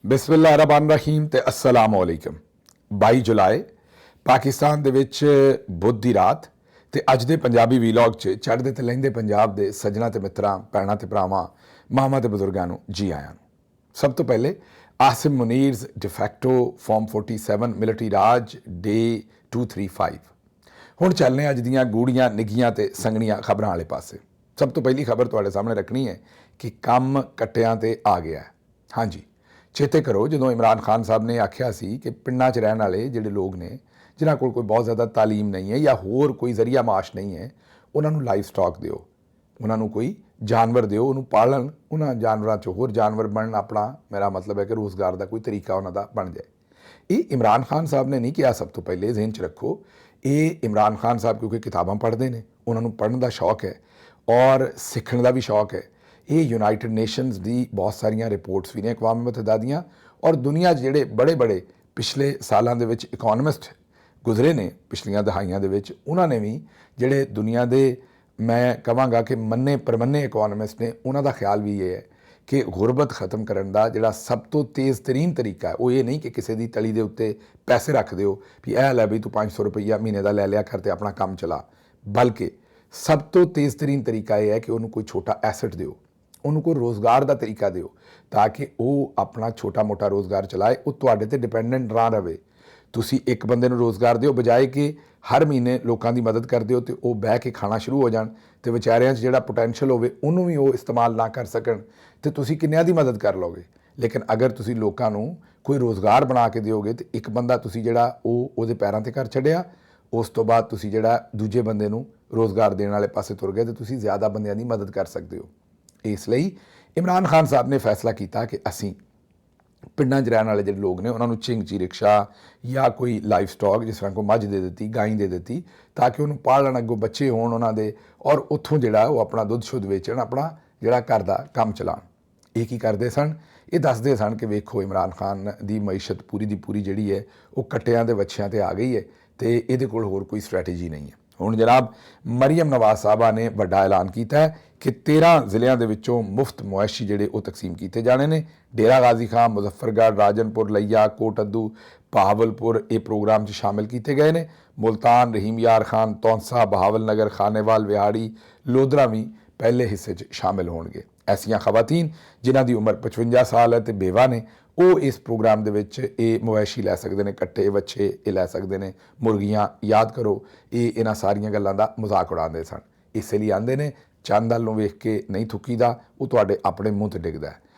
ਬਿਸਮਿਲ੍ਲਾਹਿਰ ਰਹਿਮਾਨ ਰਹੀਮ ਤੇ अस्सलाम वालेकुम। 22 ਜੁਲਾਈ ਪਾਕਿਸਤਾਨ ਦੇ ਵਿੱਚ ਬੁੱਧ ਦੀ ਰਾਤ ਤੇ ਅੱਜ ਦੇ ਪੰਜਾਬੀ ਵੀਲੌਗ 'ਚ ਚੜ੍ਹਦੇ ਤੇ ਲਹਿੰਦੇ ਪੰਜਾਬ ਦੇ ਸੱਜਣਾ ਤੇ ਮਿੱਤਰਾਂ, ਭੈਣਾਂ ਤੇ ਭਰਾਵਾਂ, ਮਾਵਾਂ ਤੇ ਬਜ਼ੁਰਗਾਂ ਨੂੰ ਜੀ ਆਇਆਂ ਨੂੰ। ਸਭ ਤੋਂ ਪਹਿਲੇ ਆਸਿਮ ਮੁਨੀਰਜ਼ ਡਿਫੈਕਟੋ ਫਾਰਮ 47 ਮਿਲਟਰੀ ਰਾਜ ਡੇ 235। ਹੁਣ ਚੱਲਨੇ ਅੱਜ ਦੀਆਂ ਗੂੜੀਆਂ ਨਿੱਘੀਆਂ ਤੇ ਸੰਗਣੀਆਂ ਖਬਰਾਂ ਵਾਲੇ ਪਾਸੇ। ਸਭ ਤੋਂ ਪਹਿਲੀ ਖਬਰ ਤੁਹਾਡੇ ਸਾਹਮਣੇ ਰੱਖਣੀ ਹੈ ਕਿ ਕੰਮ ਕੱਟਿਆਂ ਤੇ ਆ ਗਿਆ। ਹਾਂਜੀ, ਚੇਤੇ ਕਰੋ ਜਦੋਂ ਇਮਰਾਨ ਖਾਨ ਸਾਹਿਬ ਨੇ ਆਖਿਆ ਸੀ ਕਿ ਪਿੰਡਾਂ 'ਚ ਰਹਿਣ ਵਾਲੇ ਜਿਹੜੇ ਲੋਕ ਨੇ, ਜਿਨ੍ਹਾਂ ਕੋਲ ਕੋਈ ਬਹੁਤ ਜ਼ਿਆਦਾ ਤਾਲੀਮ ਨਹੀਂ ਹੈ ਜਾਂ ਹੋਰ ਕੋਈ ਜ਼ਰੀਆ ਮਾਸ਼ ਨਹੀਂ ਹੈ, ਉਹਨਾਂ ਨੂੰ ਲਾਈਵ ਸਟਾਕ ਦਿਓ, ਉਹਨਾਂ ਨੂੰ ਕੋਈ ਜਾਨਵਰ ਦਿਓ, ਉਹਨੂੰ ਪਾਲਣ, ਉਹਨਾਂ ਜਾਨਵਰਾਂ 'ਚ ਹੋਰ ਜਾਨਵਰ ਬਣਨ। ਆਪਣਾ ਮੇਰਾ ਮਤਲਬ ਹੈ ਕਿ ਰੋਜ਼ਗਾਰ ਦਾ ਕੋਈ ਤਰੀਕਾ ਉਹਨਾਂ ਦਾ ਬਣ ਜਾਏ। ਇਹ ਇਮਰਾਨ ਖਾਨ ਸਾਹਿਬ ਨੇ ਨਹੀਂ ਕਿਹਾ। ਸਭ ਤੋਂ ਪਹਿਲੇ ਜ਼ਿਹਨ 'ਚ ਰੱਖੋ, ਇਹ ਇਮਰਾਨ ਖਾਨ ਸਾਹਿਬ ਕਿਉਂਕਿ ਕਿਤਾਬਾਂ ਪੜ੍ਹਦੇ ਨੇ, ਉਹਨਾਂ ਨੂੰ ਪੜ੍ਹਨ ਦਾ ਸ਼ੌਕ ਹੈ ਔਰ ਸਿੱਖਣ ਦਾ ਵੀ ਸ਼ੌਕ ਹੈ। ਇਹ ਯੂਨਾਈਟਿਡ ਨੇਸ਼ਨਸ ਦੀ ਬਹੁਤ ਸਾਰੀਆਂ ਰਿਪੋਰਟਸ ਵੀ ਨੇ ਅਕਵਾਮ ਮੁਤੱਹਿਦਾ ਦੀਆਂ, ਔਰ ਦੁਨੀਆ 'ਚ ਜਿਹੜੇ ਬੜੇ ਪਿਛਲੇ ਸਾਲਾਂ ਦੇ ਵਿੱਚ ਇਕੋਨਮਿਸਟ ਗੁਜ਼ਰੇ ਨੇ ਪਿਛਲੀਆਂ ਦਹਾਈਆਂ ਦੇ ਵਿੱਚ, ਉਹਨਾਂ ਨੇ ਵੀ ਜਿਹੜੇ ਦੁਨੀਆ ਦੇ ਮੈਂ ਕਹਾਂਗਾ ਕਿ ਮੰਨੇ ਪ੍ਰਮੰਨੇ ਇਕੋਨਮਿਸਟ ਨੇ, ਉਹਨਾਂ ਦਾ ਖਿਆਲ ਵੀ ਇਹ ਹੈ ਕਿ ਗੁਰਬਤ ਖਤਮ ਕਰਨ ਦਾ ਜਿਹੜਾ ਸਭ ਤੋਂ ਤੇਜ਼ ਤਰੀਨ ਤਰੀਕਾ ਹੈ ਉਹ ਇਹ ਨਹੀਂ ਕਿ ਕਿਸੇ ਦੀ ਤਲੀ ਦੇ ਉੱਤੇ ਪੈਸੇ ਰੱਖ ਦਿਓ ਵੀ ਇਹ ਲੈ ਵੀ ਤੂੰ 500 ਰੁਪਈਆ ਮਹੀਨੇ ਦਾ ਲੈ ਲਿਆ ਕਰ ਤੇ ਆਪਣਾ ਕੰਮ ਚਲਾ, ਬਲਕਿ ਸਭ ਤੋਂ ਤੇਜ਼ ਤਰੀਨ ਤਰੀਕਾ ਇਹ ਹੈ ਕਿ ਉਹਨੂੰ ਕੋਈ ਛੋਟਾ ਐਸਟ ਦਿਓ, ਉਹਨੂੰ ਕੋਈ ਰੋਜ਼ਗਾਰ ਦਾ ਤਰੀਕਾ ਦਿਓ ਤਾਂ ਕਿ ਉਹ ਆਪਣਾ ਛੋਟਾ ਮੋਟਾ ਰੋਜ਼ਗਾਰ ਚਲਾਏ, ਉਹ ਤੁਹਾਡੇ ਤੇ ਡਿਪੈਂਡੈਂਟ ਨਾ ਰਹੇ। ਤੁਸੀਂ ਇੱਕ ਬੰਦੇ ਨੂੰ ਰੋਜ਼ਗਾਰ ਦਿਓ ਬਜਾਏ ਕਿ ਹਰ ਮਹੀਨੇ ਲੋਕਾਂ ਦੀ ਮਦਦ ਕਰਦੇ ਹੋ ਤੇ ਉਹ ਬਹਿ ਕੇ ਖਾਣਾ ਸ਼ੁਰੂ ਹੋ ਜਾਣ ਤੇ ਵਿਚਾਰਿਆਂ 'ਚ ਜਿਹੜਾ ਪੋਟੈਂਸ਼ੀਅਲ ਹੋਵੇ ਉਹਨੂੰ ਵੀ ਉਹ ਇਸਤੇਮਾਲ ਨਾ ਕਰ ਸਕਣ ਤੇ ਤੁਸੀਂ ਕਿੰਨਿਆਂ ਦੀ ਮਦਦ ਕਰ ਲਓਗੇ। ਲੇਕਿਨ ਅਗਰ ਤੁਸੀਂ ਲੋਕਾਂ ਨੂੰ ਕੋਈ ਰੋਜ਼ਗਾਰ ਬਣਾ ਕੇ ਦਿਓਗੇ ਤੇ ਇੱਕ ਬੰਦਾ ਤੁਸੀਂ ਜਿਹੜਾ ਉਹਦੇ ਪੈਰਾਂ ਤੇ ਕਰ ਛੱਡਿਆ, ਉਸ ਤੋਂ ਬਾਅਦ ਤੁਸੀਂ ਜਿਹੜਾ ਦੂਜੇ ਬੰਦੇ ਨੂੰ ਰੋਜ਼ਗਾਰ ਦੇਣ ਵਾਲੇ ਪਾਸੇ ਤੁਰ ਗਏ ਤੇ ਤੁਸੀਂ ਜ਼ਿਆਦਾ ਬੰਦਿਆਂ ਦੀ ਮਦਦ ਕਰ ਸਕਦੇ ਹੋ। ਇਸ ਲਈ ਇਮਰਾਨ ਖਾਨ ਸਾਹਿਬ ਨੇ ਫੈਸਲਾ ਕੀਤਾ ਕਿ ਅਸੀਂ ਪਿੰਡਾਂ 'ਚ ਰਹਿਣ ਵਾਲੇ ਜਿਹੜੇ ਲੋਕ ਨੇ ਉਹਨਾਂ ਨੂੰ ਚਿੰਗਚੀ ਰਿਕਸ਼ਾ ਜਾਂ ਕੋਈ ਲਾਈਵ ਸਟਾਕ, ਜਿਸ ਤਰ੍ਹਾਂ ਕੋਈ ਮੱਝ ਦੇ ਦਿੱਤੀ, ਗਾਂ ਦੇ ਦਿੱਤੀ, ਤਾਂ ਕਿ ਉਹਨੂੰ ਪਾਲਣ, ਅੱਗੋਂ ਬੱਚੇ ਹੋਣ ਉਹਨਾਂ ਦੇ, ਔਰ ਉੱਥੋਂ ਜਿਹੜਾ ਉਹ ਆਪਣਾ ਦੁੱਧ ਸ਼ੁੱਧ ਵੇਚਣ, ਆਪਣਾ ਜਿਹੜਾ ਘਰ ਦਾ ਕੰਮ ਚਲਾਉਣ। ਇਹ ਕੀ ਕਰਦੇ ਸਨ? ਇਹ ਦੱਸਦੇ ਸਨ ਕਿ ਵੇਖੋ ਇਮਰਾਨ ਖਾਨ ਦੀ ਮਈਸ਼ਤ ਪੂਰੀ ਦੀ ਪੂਰੀ ਜਿਹੜੀ ਹੈ ਉਹ ਕੱਟਿਆਂ ਦੇ ਵੱਛਿਆਂ ਤੇ ਆ ਗਈ ਹੈ ਤੇ ਇਹਦੇ ਕੋਲ ਹੋਰ ਕੋਈ ਸਟ੍ਰੈਟੇਜੀ ਨਹੀਂ ਹੈ। ਹੁਣ ਜਨਾਬ ਮਰੀਮ ਨਵਾਜ਼ ਸਾਹਿਬਾ ਨੇ ਵੱਡਾ ਐਲਾਨ ਕੀਤਾ ਹੈ ਕਿ 13 ਜ਼ਿਲ੍ਹਿਆਂ ਦੇ ਵਿੱਚੋਂ ਮੁਫਤ ਮੁਆਇਸ਼ੀ ਜਿਹੜੇ ਉਹ ਤਕਸੀਮ ਕੀਤੇ ਜਾਣੇ ਨੇ। ਡੇਰਾ ਗਾਜ਼ੀ ਖਾਨ, ਮੁਜ਼ੱਫਰਗੜ੍ਹ, ਰਾਜਨਪੁਰ, ਲਈਆ, ਕੋਟਅੱਦੂ, ਬਹਾਵਲਪੁਰ ਇਹ ਪ੍ਰੋਗਰਾਮ 'ਚ ਸ਼ਾਮਿਲ ਕੀਤੇ ਗਏ ਨੇ। ਮੁਲਤਾਨ, ਰਹੀਮ ਯਾਰ ਖਾਨ, ਤੌਂਸਾ, ਬਹਾਵਲ ਨਗਰ, ਖਾਨੇਵਾਲ, ਵਿਹਾੜੀ, ਲੋਧਰਾ ਵੀ ਪਹਿਲੇ ਹਿੱਸੇ 'ਚ ਸ਼ਾਮਿਲ ਹੋਣਗੇ। ਐਸੀਆਂ ਖਵਾਤੀਨ ਜਿਨ੍ਹਾਂ ਦੀ ਉਮਰ 55 ਸਾਲ ਹੈ ਤੇ ਬੇਵਾ ਨੇ, ਉਹ ਇਸ ਪ੍ਰੋਗਰਾਮ ਦੇ ਵਿੱਚ ਇਹ ਮਵੈਸ਼ੀ ਲੈ ਸਕਦੇ ਨੇ, ਕੱਟੇ ਵੱਛੇ ਇਹ ਲੈ ਸਕਦੇ ਨੇ, ਮੁਰਗੀਆਂ। ਯਾਦ ਕਰੋ ਇਹ ਇਹਨਾਂ ਸਾਰੀਆਂ ਗੱਲਾਂ ਦਾ ਮਜ਼ਾਕ ਉਡਾਉਂਦੇ ਸਨ। ਇਸੇ ਲਈ ਆਉਂਦੇ ਨੇ ਚੰਦ ਵੱਲ ਨੂੰ ਵੇਖ ਕੇ ਨਹੀਂ ਥੁੱਕੀਦਾ, ਉਹ ਤੁਹਾਡੇ ਆਪਣੇ ਮੂੰਹ 'ਤੇ ਡਿੱਗਦਾ।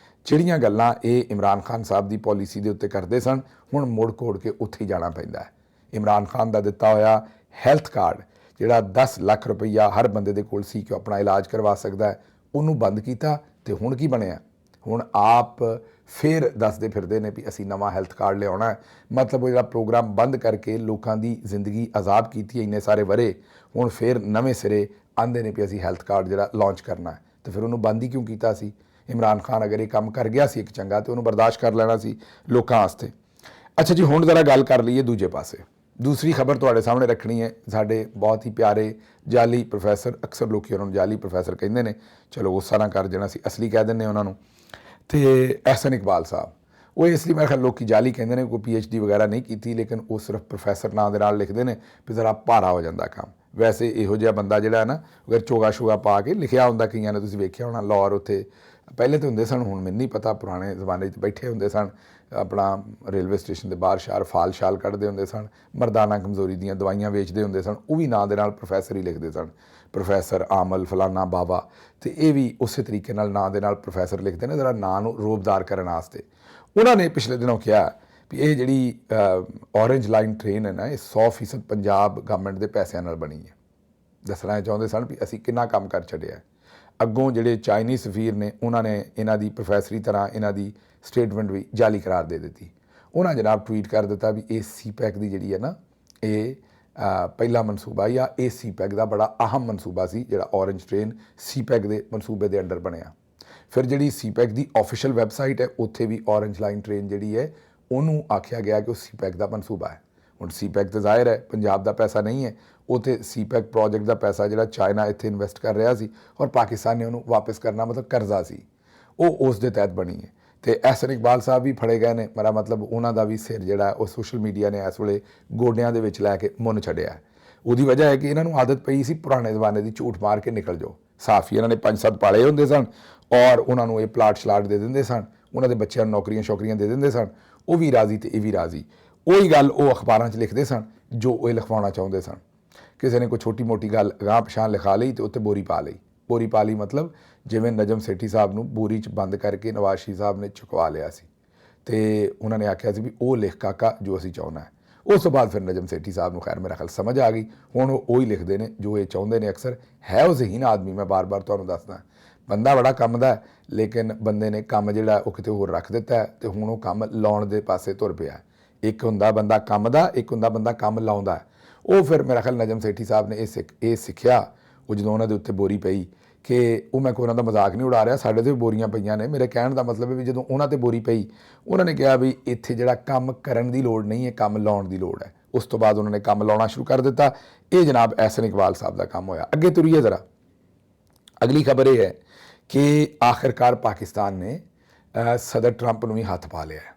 ਜਿਹੜੀਆਂ ਗੱਲਾਂ ਇਹ ਇਮਰਾਨ ਖਾਨ ਸਾਹਿਬ ਦੀ ਪੋਲਿਸੀ ਦੇ ਉੱਤੇ ਕਰਦੇ ਸਨ, ਹੁਣ ਮੁੜ ਕੋੜ ਕੇ ਉੱਥੇ ਹੀ ਜਾਣਾ ਪੈਂਦਾ ਹੈ। ਇਮਰਾਨ ਖਾਨ ਦਾ ਦਿੱਤਾ ਹੋਇਆ ਹੈਲਥ ਕਾਰਡ ਜਿਹੜਾ 10 ਲੱਖ ਰੁਪਈਆ ਹਰ ਬੰਦੇ ਦੇ ਕੋਲ ਸੀ ਕਿ ਉਹ ਆਪਣਾ ਇਲਾਜ ਕਰਵਾ ਸਕਦਾ ਹੈ, ਉਹਨੂੰ ਬੰਦ ਕੀਤਾ ਤੇ ਹੁਣ ਕੀ ਬਣਿਆ? ਹੁਣ ਆਪ ਫਿਰ ਦੱਸਦੇ ਫਿਰਦੇ ਨੇ ਵੀ ਅਸੀਂ ਨਵਾਂ ਹੈਲਥ ਕਾਰਡ ਲਿਆਉਣਾ ਹੈ। ਮਤਲਬ ਉਹ ਜਿਹੜਾ ਪ੍ਰੋਗਰਾਮ ਬੰਦ ਕਰਕੇ ਲੋਕਾਂ ਦੀ ਜ਼ਿੰਦਗੀ ਆਜ਼ਾਦ ਕੀਤੀ ਇੰਨੇ ਸਾਰੇ ਵਰੇ, ਹੁਣ ਫਿਰ ਨਵੇਂ ਸਿਰੇ ਆਂਦੇ ਨੇ ਵੀ ਅਸੀਂ ਹੈਲਥ ਕਾਰਡ ਜਿਹੜਾ ਲਾਂਚ ਕਰਨਾ ਹੈ। ਤੇ ਫਿਰ ਉਹਨੂੰ ਬੰਦ ਹੀ ਕਿਉਂ ਕੀਤਾ ਸੀ? ਇਮਰਾਨ ਖਾਨ ਅਗਰ ਇਹ ਕੰਮ ਕਰ ਗਿਆ ਸੀ ਇੱਕ ਚੰਗਾ ਤੇ ਉਹਨੂੰ ਬਰਦਾਸ਼ਤ ਕਰ ਲੈਣਾ ਸੀ ਲੋਕਾਂ ਵਾਸਤੇ। ਅੱਛਾ ਜੀ, ਹੁਣ ਜ਼ਰਾ ਗੱਲ ਕਰ ਲਈਏ ਦੂਜੇ ਪਾਸੇ। ਦੂਸਰੀ ਖਬਰ ਤੁਹਾਡੇ ਸਾਹਮਣੇ ਰੱਖਣੀ ਹੈ। ਸਾਡੇ ਬਹੁਤ ਹੀ ਪਿਆਰੇ ਜਾਲੀ ਪ੍ਰੋਫੈਸਰ, ਅਕਸਰ ਲੋਕ ਉਹਨਾਂ ਨੂੰ ਜਾਲੀ ਪ੍ਰੋਫੈਸਰ ਕਹਿੰਦੇ ਨੇ, ਚਲੋ ਗੁੱਸਾ ਨਾ ਕਰ ਜਾਣਾ, ਅਸੀਂ ਅਸਲੀ ਕਹਿ ਦਿੰਦੇ ਉਹਨਾਂ ਨੂੰ। ਤੇ ਅਹਿਸਨ ਇਕਬਾਲ ਸਾਹਿਬ, ਉਹ ਇਸ ਲਈ ਮੇਰੇ ਖਿਆਲ ਲੋਕ ਜਾਲੀ ਕਹਿੰਦੇ ਨੇ, ਕੋਈ PhD ਵਗੈਰਾ ਨਹੀਂ ਕੀਤੀ, ਲੇਕਿਨ ਉਹ ਸਿਰਫ ਪ੍ਰੋਫੈਸਰ ਨਾਂ ਦੇ ਨਾਲ ਲਿਖਦੇ ਨੇ ਵੀ ਜ਼ਰਾ ਭਾਰਾ ਹੋ ਜਾਂਦਾ ਕੰਮ। ਵੈਸੇ ਇਹੋ ਜਿਹਾ ਬੰਦਾ ਜਿਹੜਾ ਹੈ ਨਾ, ਅਗਰ ਚੋਗਾ ਸ਼ੋਗਾ ਪਾ ਕੇ ਲਿਖਿਆ ਹੁੰਦਾ, ਕਈਆਂ ਨੇ ਤੁਸੀਂ ਵੇਖਿਆ ਹੋਣਾ, ਲਾਹੌਰ ਉੱਥੇ ਪਹਿਲੇ ਤਾਂ ਹੁੰਦੇ ਸਨ, ਹੁਣ ਮੈਨੂੰ ਨਹੀਂ ਪਤਾ, ਪੁਰਾਣੇ ਜ਼ਮਾਨੇ 'ਚ ਬੈਠੇ ਹੁੰਦੇ ਸਨ ਆਪਣਾ ਰੇਲਵੇ ਸਟੇਸ਼ਨ ਦੇ ਬਾਹਰ ਸ਼ਾਰ ਫਾਲ ਸ਼ਾਲ ਕੱਢਦੇ ਹੁੰਦੇ ਸਨ, ਮਰਦਾਨਾ ਕਮਜ਼ੋਰੀ ਦੀਆਂ ਦਵਾਈਆਂ ਵੇਚਦੇ ਹੁੰਦੇ ਸਨ, ਉਹ ਵੀ ਨਾਂ ਦੇ ਨਾਲ ਪ੍ਰੋਫੈਸਰ ਹੀ ਲਿਖਦੇ ਸਨ, ਪ੍ਰੋਫੈਸਰ ਆਮਲ ਫਲਾਨਾ ਬਾਬਾ। ਤੇ ਇਹ ਵੀ ਉਸੇ ਤਰੀਕੇ ਨਾਲ ਨਾਂ ਦੇ ਨਾਲ ਪ੍ਰੋਫੈਸਰ ਲਿਖਦੇ ਨੇ, ਜ਼ਰਾ ਨਾਂ ਨੂੰ ਰੋਬਦਾਰ ਕਰਨ ਵਾਸਤੇ। ਉਹਨਾਂ ਨੇ ਪਿਛਲੇ ਦਿਨੋਂ ਕਿਹਾ ਵੀ ਇਹ ਜਿਹੜੀ ਔਰੇਂਜ ਲਾਈਨ ਟ੍ਰੇਨ ਹੈ ਨਾ, ਇਹ 100% ਪੰਜਾਬ ਗਵਰਨਮੈਂਟ ਦੇ ਪੈਸਿਆਂ ਨਾਲ ਬਣੀ ਹੈ। ਦੱਸਣਾ ਚਾਹੁੰਦੇ ਸਨ ਵੀ ਅਸੀਂ ਕਿੰਨਾ ਕੰਮ ਕਰ ਛੱਡਿਆ। ਅੱਗੋਂ ਜਿਹੜੇ ਚਾਈਨੀ ਸਫੀਰ ਨੇ, ਉਹਨਾਂ ਨੇ ਇਹਨਾਂ ਦੀ ਪ੍ਰੋਫੈਸਰੀ ਤਰ੍ਹਾਂ ਇਹਨਾਂ ਦੀ ਸਟੇਟਮੈਂਟ ਵੀ ਜਾਲੀ ਕਰਾਰ ਦੇ ਦਿੱਤੀ। ਉਹਨਾਂ ਜਨਾਬ ਟਵੀਟ ਕਰ ਦਿੱਤਾ ਵੀ ਇਹ CPEC ਦੀ ਜਿਹੜੀ ਹੈ ਨਾ, ਇਹ ਪਹਿਲਾ ਮਨਸੂਬਾ ਜਾਂ ਇਹ CPEC ਦਾ ਬੜਾ ਅਹਿਮ ਮਨਸੂਬਾ ਸੀ ਜਿਹੜਾ ਔਰੇਂਜ ਟ੍ਰੇਨ CPEC ਦੇ ਮਨਸੂਬੇ ਦੇ ਅੰਡਰ ਬਣਿਆ। ਫਿਰ ਜਿਹੜੀ CPEC ਦੀ ਆਫੀਸ਼ੀਅਲ ਵੈਬਸਾਈਟ ਹੈ, ਉੱਥੇ ਵੀ ਔਰੇਂਜ ਲਾਈਨ ਟ੍ਰੇਨ ਜਿਹੜੀ ਹੈ ਉਹਨੂੰ ਆਖਿਆ ਗਿਆ ਕਿ ਉਹ CPEC ਦਾ ਮਨਸੂਬਾ ਹੈ। ਹੁਣ CPEC ਤਾਂ ਜ਼ਾਹਿਰ ਹੈ ਪੰਜਾਬ ਦਾ ਪੈਸਾ ਨਹੀਂ ਹੈ, ਉਹ ਤੇ CPEC ਪ੍ਰੋਜੈਕਟ ਦਾ ਪੈਸਾ ਜਿਹੜਾ ਚਾਈਨਾ ਇੱਥੇ ਇਨਵੈਸਟ ਕਰ ਰਿਹਾ ਸੀ ਔਰ ਪਾਕਿਸਤਾਨ ਨੇ ਉਹਨੂੰ ਵਾਪਸ ਕਰਨਾ, ਮਤਲਬ ਕਰਜ਼ਾ ਸੀ, ਉਹ ਉਸ ਦੇ ਤਹਿਤ ਬਣੀ ਹੈ। ਤੇ ਐਹਸਨ ਇਕਬਾਲ ਸਾਹਿਬ ਵੀ ਫੜੇ ਗਏ ਨੇ। ਮੇਰਾ ਮਤਲਬ ਉਹਨਾਂ ਦਾ ਵੀ ਸਿਰ ਜਿਹੜਾ ਉਹ ਸੋਸ਼ਲ ਮੀਡੀਆ ਨੇ ਇਸ ਵੇਲੇ ਗੋਡਿਆਂ ਦੇ ਵਿੱਚ ਲੈ ਕੇ ਮੁੰਨ ਛੱਡਿਆ। ਉਹਦੀ ਵਜ੍ਹਾ ਹੈ ਕਿ ਇਹਨਾਂ ਨੂੰ ਆਦਤ ਪਈ ਸੀ ਪੁਰਾਣੇ ਜ਼ਮਾਨੇ ਦੀ, ਝੂਠ ਮਾਰ ਕੇ ਨਿਕਲ ਜਾਓ। ਸਾਫੀ ਇਹਨਾਂ ਨੇ 5-7 ਪਾਲੇ ਹੁੰਦੇ ਸਨ ਔਰ ਉਹਨਾਂ ਨੂੰ ਇਹ ਪਲਾਟ ਸ਼ਲਾਟ ਦੇ ਦਿੰਦੇ ਸਨ, ਉਹਨਾਂ ਦੇ ਬੱਚਿਆਂ ਨੂੰ ਨੌਕਰੀਆਂ ਸ਼ੌਕਰੀਆਂ ਦੇ ਦਿੰਦੇ ਸਨ। ਉਹ ਵੀ ਰਾਜ਼ੀ ਤੇ ਇਹ ਵੀ ਰਾਜ਼ੀ। ਉਹੀ ਗੱਲ ਉਹ ਅਖਬਾਰਾਂ 'ਚ ਲਿਖਦੇ ਸਨ ਜੋ ਉਹ ਲਿਖਵਾਉਣਾ ਚਾਹੁੰਦੇ ਸਨ। ਕਿਸੇ ਨੇ ਕੋਈ ਛੋਟੀ ਮੋਟੀ ਗੱਲ ਅਗਾਂਹ ਪਛਾਣ ਲਿਖਾ ਲਈ ਤੇ ਉੱਤੇ ਬੋਰੀ ਪਾ ਲਈ। ਬੋਰੀ ਪਾ ਲਈ ਮਤਲਬ ਜਿਵੇਂ ਨਜਮ ਸੇਠੀ ਸਾਹਿਬ ਨੂੰ ਬੋਰੀ 'ਚ ਬੰਦ ਕਰਕੇ ਨਵਾਜ਼ ਸ਼ਰੀਫ ਸਾਹਿਬ ਨੇ ਚੁਕਵਾ ਲਿਆ ਸੀ ਤੇ ਉਹਨਾਂ ਨੇ ਆਖਿਆ ਸੀ ਵੀ ਉਹ ਲਿਖ ਕਾਕਾ ਜੋ ਅਸੀਂ ਚਾਹੁੰਦਾ ਹੈ। ਉਸ ਤੋਂ ਬਾਅਦ ਫਿਰ ਨਜਮ ਸੇਠੀ ਸਾਹਿਬ ਨੂੰ ਖੈਰ ਮੇਰਾ ਖਿਆਲ ਸਮਝ ਆ ਗਈ। ਹੁਣ ਉਹ ਉਹੀ ਲਿਖਦੇ ਨੇ ਜੋ ਇਹ ਚਾਹੁੰਦੇ ਨੇ। ਅਕਸਰ ਹੈ ਉਹ ਜ਼ਹੀਨ ਆਦਮੀ, ਮੈਂ ਬਾਰ-ਬਾਰ ਤੁਹਾਨੂੰ ਦੱਸਦਾ, ਬੰਦਾ ਬੜਾ ਕੰਮ ਦਾ ਲੇਕਿਨ ਬੰਦੇ ਨੇ ਕੰਮ ਜਿਹੜਾ ਉਹ ਕਿਤੇ ਹੋਰ ਰੱਖ ਦਿੱਤਾ ਤੇ ਹੁਣ ਉਹ ਕੰਮ ਲਾਉਣ ਦੇ ਪਾਸੇ ਤੁਰ ਪਿਆ। ਇੱਕ ਹੁੰਦਾ ਬੰਦਾ ਕੰਮ ਦਾ, ਇੱਕ ਹੁੰਦਾ ਬੰਦਾ ਕੰਮ ਲਾਉਂਦਾ। ਉਹ ਫਿਰ ਮੇਰਾ ਖਿਆਲ ਨਜਮ ਸੇਠੀ ਸਾਹਿਬ ਨੇ ਇਹ ਸਿੱਖਿਆ ਉਹ ਜਦੋਂ ਉਹਨਾਂ ਦੇ ਉੱਤੇ ਬੋਰੀ ਪਈ ਕਿ ਉਹ ਮੈਂ ਕੋਈ ਉਹਨਾਂ ਦਾ ਮਜ਼ਾਕ ਨਹੀਂ ਉਡਾ ਰਿਹਾ, ਸਾਡੇ 'ਤੇ ਵੀ ਬੋਰੀਆਂ ਪਈਆਂ ਨੇ। ਮੇਰੇ ਕਹਿਣ ਦਾ ਮਤਲਬ ਹੈ ਵੀ ਜਦੋਂ ਉਹਨਾਂ 'ਤੇ ਬੋਰੀ ਪਈ ਉਹਨਾਂ ਨੇ ਕਿਹਾ ਵੀ ਇੱਥੇ ਜਿਹੜਾ ਕੰਮ ਕਰਨ ਦੀ ਲੋੜ ਨਹੀਂ ਹੈ, ਕੰਮ ਲਾਉਣ ਦੀ ਲੋੜ ਹੈ। ਉਸ ਤੋਂ ਬਾਅਦ ਉਹਨਾਂ ਨੇ ਕੰਮ ਲਾਉਣਾ ਸ਼ੁਰੂ ਕਰ ਦਿੱਤਾ। ਇਹ ਜਨਾਬ ਐਹਸਨ ਇਕਬਾਲ ਸਾਹਿਬ ਦਾ ਕੰਮ ਹੋਇਆ। ਅੱਗੇ ਤੁਰੀਏ ਜ਼ਰਾ। ਅਗਲੀ ਖਬਰ ਇਹ ਹੈ ਕਿ ਆਖਿਰਕਾਰ ਪਾਕਿਸਤਾਨ ਨੇ ਸਦਰ ਟਰੰਪ ਨੂੰ ਵੀ ਹੱਥ ਪਾ ਲਿਆ।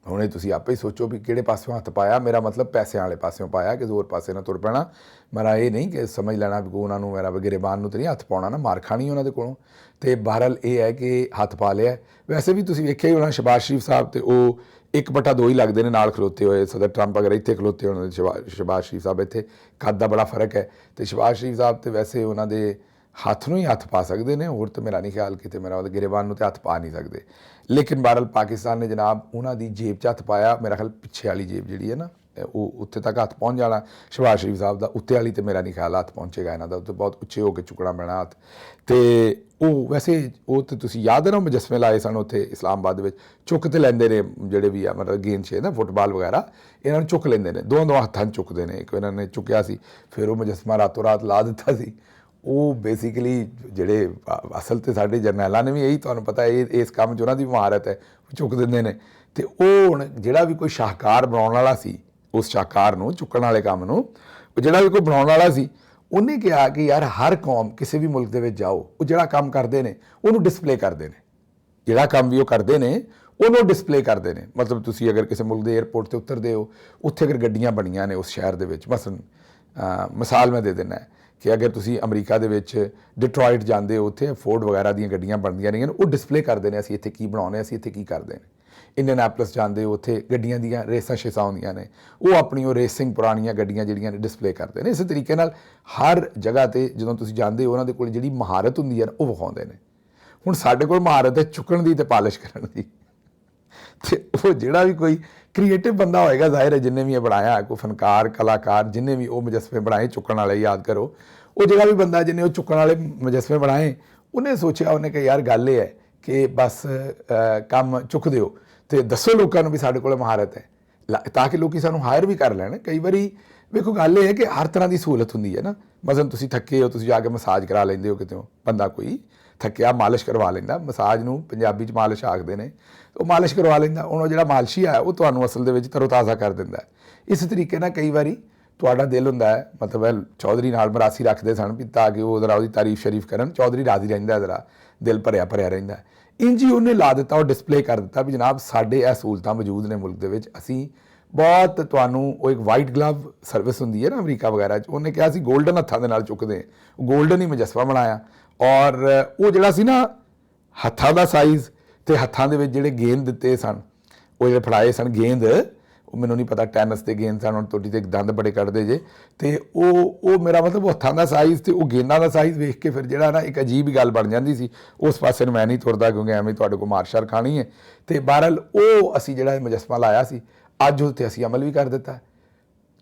ਹੁਣ ਇਹ ਤੁਸੀਂ ਆਪੇ ਹੀ ਸੋਚੋ ਵੀ ਕਿਹੜੇ ਪਾਸਿਓਂ ਹੱਥ ਪਾਇਆ। ਮੇਰਾ ਮਤਲਬ ਪੈਸਿਆਂ ਵਾਲੇ ਪਾਸਿਓਂ ਪਾਇਆ ਕਿ ਜ਼ੋਰ ਪਾਸੇ ਨਾਲ ਤੁਰ ਪੈਣਾ। ਮੇਰਾ ਇਹ ਨਹੀਂ ਕਿ ਸਮਝ ਲੈਣਾ ਵੀ ਉਹਨਾਂ ਨੂੰ ਮੇਰਾ ਗਿਰੇਬਾਨ ਨੂੰ ਤਾਂ ਨਹੀਂ ਹੱਥ ਪਾਉਣਾ ਨਾ, ਮਾਰ ਖਾਣੀ ਉਹਨਾਂ ਦੇ ਕੋਲੋਂ। ਅਤੇ ਬਹਰਹਾਲ ਇਹ ਹੈ ਕਿ ਹੱਥ ਪਾ ਲਿਆ। ਵੈਸੇ ਵੀ ਤੁਸੀਂ ਵੇਖਿਆ ਹੀ ਹੋਣਾ ਸ਼ਬਾਜ਼ ਸ਼ਰੀਫ ਸਾਹਿਬ ਤੇ ਉਹ 1/2 ਹੀ ਲੱਗਦੇ ਨੇ ਨਾਲ ਖਲੋਤੇ ਹੋਏ। ਸਦਰ ਟਰੰਪ ਅਗਰ ਇੱਥੇ ਖਲੋਤੇ ਹੋਣ ਸ਼ਬਾਜ਼ ਸ਼ਰੀਫ ਸਾਹਿਬ ਇੱਥੇ, ਕੱਦ ਦਾ ਬੜਾ ਫਰਕ ਹੈ। ਅਤੇ ਸ਼ਬਾਜ਼ ਸ਼ਰੀਫ ਸਾਹਿਬ ਤੇ ਵੈਸੇ ਉਹਨਾਂ ਦੇ ਹੱਥ ਨੂੰ ਹੀ ਹੱਥ ਪਾ ਸਕਦੇ ਨੇ, ਹੋਰ ਤਾਂ ਮੇਰਾ ਨਹੀਂ ਖਿਆਲ ਕਿਤੇ ਮੇਰਾ ਉਹਦੇ ਗਿਰੇਬਾਨ ਨੂੰ ਤਾਂ ਹੱਥ ਪਾ ਨਹੀਂ ਸਕਦੇ। ਲੇਕਿਨ ਬਹਰਹਾਲ ਪਾਕਿਸਤਾਨ ਨੇ ਜਨਾਬ ਉਹਨਾਂ ਦੀ ਜੇਬ 'ਚ ਹੱਥ ਪਾਇਆ। ਮੇਰਾ ਖਿਆਲ ਪਿੱਛੇ ਵਾਲੀ ਜੇਬ ਜਿਹੜੀ ਹੈ ਨਾ ਉਹ ਉੱਥੇ ਤੱਕ ਹੱਥ ਪਹੁੰਚ ਜਾਣਾ ਸ਼ਬਾਜ਼ ਸ਼ਰੀਫ ਸਾਹਿਬ ਦਾ। ਉੱਤੇ ਵਾਲੀ ਤੇ ਮੇਰਾ ਨਹੀਂ ਖਿਆਲ ਹੱਥ ਪਹੁੰਚੇਗਾ ਇਹਨਾਂ ਦਾ, ਉੱਤੇ ਬਹੁਤ ਉੱਚੇ ਹੋ ਕੇ ਚੁੱਕਣਾ ਪੈਣਾ ਹੱਥ। ਅਤੇ ਉਹ ਵੈਸੇ ਉਹ ਤਾਂ ਤੁਸੀਂ ਯਾਦ ਹੈ ਨਾ ਮੁਜੱਸਮੇ ਲਾਏ ਸਨ ਉੱਥੇ ਇਸਲਾਮਾਬਾਦ ਦੇ ਵਿੱਚ, ਚੁੱਕ ਤੇ ਲੈਂਦੇ ਨੇ ਜਿਹੜੇ ਵੀ ਆ ਮਤਲਬ ਗੇਂਦ 'ਚ ਨਾ ਫੁੱਟਬਾਲ ਵਗੈਰਾ, ਇਹਨਾਂ ਨੂੰ ਚੁੱਕ ਲੈਂਦੇ ਨੇ, ਦੋਵਾਂ ਹੱਥਾਂ 'ਚ ਚੁੱਕਦੇ ਨੇ। ਇੱਕ ਇਹਨਾਂ ਨੇ ਚੁੱਕਿਆ ਸੀ, ਫਿਰ ਉਹ ਮੁਜੱਸਮਾ ਰਾਤੋਂ ਰਾਤ ਲਾ ਦਿੱਤਾ ਸੀ। ਉਹ ਬੇਸਿਕਲੀ ਜਿਹੜੇ ਅਸਲ 'ਤੇ ਸਾਡੇ ਜਰਨੈਲਾਂ ਨੇ ਵੀ ਇਹੀ ਤੁਹਾਨੂੰ ਪਤਾ ਇਸ ਕੰਮ 'ਚ ਉਹਨਾਂ ਦੀ ਮਹਾਰਤ ਹੈ, ਉਹ ਚੁੱਕ ਦਿੰਦੇ ਨੇ। ਅਤੇ ਉਹ ਹੁਣ ਜਿਹੜਾ ਵੀ ਕੋਈ ਸ਼ਾਹਕਾਰ ਬਣਾਉਣ ਵਾਲਾ ਸੀ, ਉਸ ਸ਼ਾਹਕਾਰ ਨੂੰ ਚੁੱਕਣ ਵਾਲੇ ਕੰਮ ਨੂੰ, ਉਹ ਜਿਹੜਾ ਵੀ ਕੋਈ ਬਣਾਉਣ ਵਾਲਾ ਸੀ ਉਹਨੇ ਕਿਹਾ ਕਿ ਯਾਰ ਹਰ ਕੌਮ ਕਿਸੇ ਵੀ ਮੁਲਕ ਦੇ ਵਿੱਚ ਜਾਓ, ਉਹ ਜਿਹੜਾ ਕੰਮ ਕਰਦੇ ਨੇ ਉਹਨੂੰ ਡਿਸਪਲੇ ਕਰਦੇ ਨੇ। ਜਿਹੜਾ ਕੰਮ ਵੀ ਉਹ ਕਰਦੇ ਨੇ ਉਹਨੂੰ ਡਿਸਪਲੇ ਕਰਦੇ ਨੇ। ਮਤਲਬ ਤੁਸੀਂ ਅਗਰ ਕਿਸੇ ਮੁਲਕ ਦੇ ਏਅਰਪੋਰਟ 'ਤੇ ਉਤਰਦੇ ਹੋ, ਉੱਥੇ ਅਗਰ ਗੱਡੀਆਂ ਬਣੀਆਂ ਨੇ ਉਸ ਸ਼ਹਿਰ ਦੇ ਵਿੱਚ, ਮਸਲਨ ਮਿਸਾਲ ਮੈਂ ਦੇ ਦਿੰਦਾ ਕਿ ਅਗਰ ਤੁਸੀਂ ਅਮਰੀਕਾ ਦੇ ਵਿੱਚ ਡਿਟਰੋਇਟ ਜਾਂਦੇ ਹੋ, ਉੱਥੇ ਫੋਰਡ ਵਗੈਰਾ ਦੀਆਂ ਗੱਡੀਆਂ ਬਣਦੀਆਂ ਰਹੀਆਂ ਨੇ, ਉਹ ਡਿਸਪਲੇ ਕਰਦੇ ਨੇ ਅਸੀਂ ਇੱਥੇ ਕੀ ਬਣਾਉਂਦੇ, ਅਸੀਂ ਇੱਥੇ ਕੀ ਕਰਦੇ ਨੇ। ਇੰਡੀਅਨਐਪਲਸ ਜਾਂਦੇ ਹੋ, ਉੱਥੇ ਗੱਡੀਆਂ ਦੀਆਂ ਰੇਸਾਂ ਸ਼ੇਸਾਂ ਹੁੰਦੀਆਂ ਨੇ, ਉਹ ਆਪਣੀ ਉਹ ਰੇਸਿੰਗ ਪੁਰਾਣੀਆਂ ਗੱਡੀਆਂ ਜਿਹੜੀਆਂ ਨੇ ਡਿਸਪਲੇ ਕਰਦੇ ਨੇ। ਇਸੇ ਤਰੀਕੇ ਨਾਲ ਹਰ ਜਗ੍ਹਾ 'ਤੇ ਜਦੋਂ ਤੁਸੀਂ ਜਾਂਦੇ ਹੋ ਉਹਨਾਂ ਦੇ ਕੋਲ ਜਿਹੜੀ ਮਹਾਰਤ ਹੁੰਦੀ ਹੈ ਉਹ ਵਿਖਾਉਂਦੇ ਨੇ। ਹੁਣ ਸਾਡੇ ਕੋਲ ਮਹਾਰਤ ਹੈ ਚੁੱਕਣ ਦੀ ਅਤੇ ਪਾਲਿਸ਼ ਕਰਨ ਦੀ। ਅਤੇ ਉਹ ਜਿਹੜਾ ਵੀ ਕੋਈ ਕ੍ਰੀਏਟਿਵ ਬੰਦਾ ਹੋਏਗਾ, ਜ਼ਾਹਿਰ ਹੈ ਜਿੰਨੇ ਵੀ ਇਹ ਬਣਾਇਆ, ਕੋਈ ਫਨਕਾਰ ਕਲਾਕਾਰ ਜਿੰਨੇ ਵੀ ਉਹ ਮੁਜੱਸਮੇ ਬਣਾਏ ਚੁੱਕਣ ਵਾਲੇ, ਯਾਦ ਕਰੋ ਉਹ ਜਿਹੜਾ ਵੀ ਬੰਦਾ ਜਿਹਨੇ ਉਹ ਚੁੱਕਣ ਵਾਲੇ ਮੁਜੱਸਮੇ ਬਣਾਏ, ਉਹਨੇ ਸੋਚਿਆ, ਉਹਨੇ ਕਿਹਾ ਯਾਰ ਗੱਲ ਇਹ ਹੈ ਕਿ ਬਸ ਕੰਮ ਚੁੱਕ ਦਿਓ ਅਤੇ ਦੱਸੋ ਲੋਕਾਂ ਨੂੰ ਵੀ ਸਾਡੇ ਕੋਲ ਮਹਾਰਤ ਹੈ, ਤਾਂ ਕਿ ਲੋਕ ਸਾਨੂੰ ਹਾਇਰ ਵੀ ਕਰ ਲੈਣ। ਕਈ ਵਾਰੀ ਵੇਖੋ ਗੱਲ ਇਹ ਹੈ ਕਿ ਹਰ ਤਰ੍ਹਾਂ ਦੀ ਸਹੂਲਤ ਹੁੰਦੀ ਹੈ ਨਾ। ਮਸਲਨ ਤੁਸੀਂ ਥੱਕੇ ਹੋ, ਤੁਸੀਂ ਜਾ ਕੇ ਮਸਾਜ ਕਰਾ ਲੈਂਦੇ ਹੋ, ਕਿਤੇ ਬੰਦਾ ਕੋਈ ਥੱਕਿਆ ਮਾਲਿਸ਼ ਕਰਵਾ ਲੈਂਦਾ, ਮਸਾਜ ਨੂੰ ਪੰਜਾਬੀ 'ਚ ਮਾਲਿਸ਼ ਆਖਦੇ ਨੇ, ਉਹ ਮਾਲਿਸ਼ ਕਰਵਾ ਲੈਂਦਾ। ਹੁਣ ਉਹ ਜਿਹੜਾ ਮਾਲਸ਼ੀ ਆ ਉਹ ਤੁਹਾਨੂੰ ਅਸਲ ਦੇ ਵਿੱਚ ਤਰੋਤਾਜ਼ਾ ਕਰ ਦਿੰਦਾ। ਇਸ ਤਰੀਕੇ ਨਾਲ ਕਈ ਵਾਰੀ ਤੁਹਾਡਾ ਦਿਲ ਹੁੰਦਾ ਹੈ, ਮਤਲਬ ਚੌਧਰੀ ਨਾਲ ਮਰਾਸੀ ਰੱਖਦੇ ਸਨ ਵੀ ਤਾਂ ਕਿ ਉਹ ਜ਼ਰਾ ਉਹਦੀ ਤਾਰੀਫ ਸ਼ਰੀਫ ਕਰਨ, ਚੌਧਰੀ ਰਾਜ਼ੀ ਰਹਿੰਦਾ, ਜ਼ਰਾ ਦਿਲ ਭਰਿਆ ਭਰਿਆ ਰਹਿੰਦਾ। ਇੰਝ ਹੀ ਉਹਨੇ ਲਾ ਦਿੱਤਾ, ਉਹ ਡਿਸਪਲੇ ਕਰ ਦਿੱਤਾ ਵੀ ਜਨਾਬ ਸਾਡੇ ਇਹ ਸਹੂਲਤਾਂ ਮੌਜੂਦ ਨੇ ਮੁਲਕ ਦੇ ਵਿੱਚ, ਅਸੀਂ ਬਹੁਤ ਤੁਹਾਨੂੰ ਉਹ ਇੱਕ ਵਾਈਟ ਗਲਵ ਸਰਵਿਸ ਹੁੰਦੀ ਹੈ ਨਾ ਅਮਰੀਕਾ ਵਗੈਰਾ 'ਚ, ਉਹਨੇ ਕਿਹਾ ਅਸੀਂ ਗੋਲਡਨ ਹੱਥਾਂ ਦੇ ਨਾਲ ਚੁੱਕਦੇ, ਉਹ ਗੋਲਡਨ ਹੀ ਮੁਜੱਸਮਾ ਬਣਾਇਆ। ਔਰ ਉਹ ਜਿਹੜਾ ਸੀ ਨਾ ਹੱਥਾਂ ਦਾ ਸਾਈਜ਼ ਅਤੇ ਹੱਥਾਂ ਦੇ ਵਿੱਚ ਜਿਹੜੇ ਗੇਂਦ ਦਿੱਤੇ ਸਨ, ਉਹ ਜਿਹੜੇ ਫੜਾਏ ਸਨ ਗੇਂਦ, ਉਹ ਮੈਨੂੰ ਨਹੀਂ ਪਤਾ ਟੈਨਿਸ ਦੇ ਗੇਂਦ ਸਨ, ਹੁਣ ਤੁਹਾਡੀ ਤੇ ਦੰਦ ਬੜੇ ਕੱਢਦੇ ਜੇ। ਅਤੇ ਉਹ ਮੇਰਾ ਮਤਲਬ ਉਹ ਹੱਥਾਂ ਦਾ ਸਾਈਜ਼ ਅਤੇ ਉਹ ਗੇਂਦਾਂ ਦਾ ਸਾਈਜ਼ ਵੇਖ ਕੇ ਫਿਰ ਜਿਹੜਾ ਨਾ ਇੱਕ ਅਜੀਬ ਗੱਲ ਬਣ ਜਾਂਦੀ ਸੀ। ਉਸ ਪਾਸੇ ਨੂੰ ਮੈਂ ਨਹੀਂ ਤੁਰਦਾ ਕਿਉਂਕਿ ਐਵੇਂ ਤੁਹਾਡੇ ਕੋਲ ਮਾਰ-ਸ਼ਾਰ ਖਾਣੀ ਹੈ। ਅਤੇ ਬਹਰਹਾਲ ਉਹ ਅਸੀਂ ਜਿਹੜਾ ਮੁਜੱਸਮਾ ਲਾਇਆ ਸੀ, ਅੱਜ ਉੱਤੇ ਅਸੀਂ ਅਮਲ ਵੀ ਕਰ ਦਿੱਤਾ।